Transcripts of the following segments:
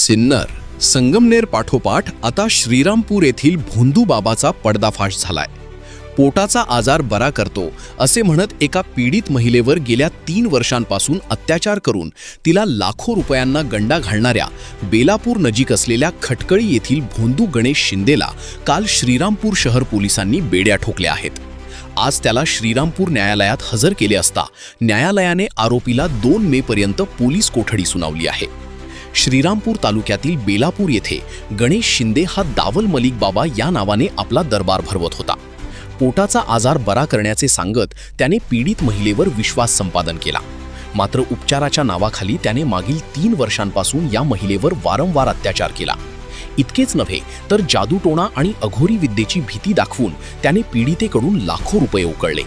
सिन्नर संगमनेर पाठोपाठ आता श्रीरामपूर येथील भोंदू बाबाचा पर्दाफाश झालाय। पोटाचा आजार बरा करतो असे म्हणत एका पीडित महिलेवर गेल्या 3 वर्षांपासून अत्याचार करून तिला लाखो रुपयांना गंडा घालणाऱ्या बेलापूर नजीक असलेल्या खटकळी येथील भोंदू गणेश शिंदेला काल श्रीरामपूर शहर पोलिसांनी बेड्या ठोकल्या आहेत। आज त्याला श्रीरामपूर न्यायालयात हजर केले असता न्यायालयाने आरोपीला 2 मे पर्यंत पोलीस कोठडी सुनावली आहे। श्रीरामपूर तालुक्यातील बेलापूर येथे गणेश शिंदे हा दावल मलिक बाबा या नावाने आपला दरबार भरवत होता। पोटाचा आजार बरा करण्याचे सांगत त्याने पीडित महिलेवर विश्वास संपादन केला। मात्र उपचाराच्या नावाखाली त्याने मागील 3 वर्षांपासून या महिलेवर वारंवार अत्याचार केला। इतकेच नव्हे तर जादूटोणा आणि अघोरी विद्येची भीती दाखवून त्याने पीडितेकडून लाखो रुपये उकळले।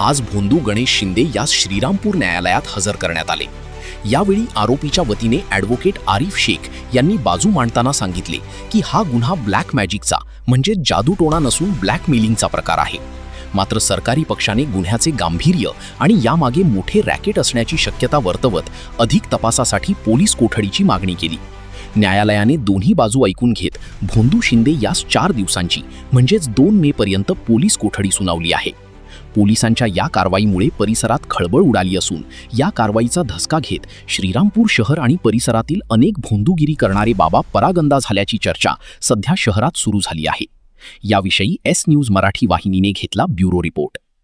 आज भोंदू गणेश शिंदे यास श्रीरामपूर न्यायालयात हजर करण्यात आले। यावेळी आरोपीच्या वतीने ॲडव्होकेट आरिफ शेख यांनी बाजू मांडताना सांगितले की हा गुन्हा ब्लॅक मॅजिकचा म्हणजे जादूटोणा नसून ब्लॅकमेलिंगचा प्रकार आहे। मात्र सरकारी पक्षाने गुन्ह्याचे गांभीर्य आणि यामागे मोठे रॅकेट असण्याची शक्यता वर्तवत अधिक तपासासाठी पोलीस कोठडीची मागणी केली। न्यायालयाने दोन्ही बाजू ऐकून घेत भोंदू शिंदे यास 4 दिवसांची म्हणजेच 2 मे पर्यंत पोलीस कोठडी सुनावली आहे। पोलिसांच्या या कारवाईमुळे परिसरात खळबळ उडाली असून या कारवाईचा धसका घेत श्रीरामपूर शहर आणि परिसरातील अनेक भोंदूगिरी करणारे बाबा परागंदा झाल्याची चर्चा सध्या शहरात सुरू झाली आहे। याविषयी एस न्यूज मराठी वाहिनीने घेतला ब्युरो रिपोर्ट।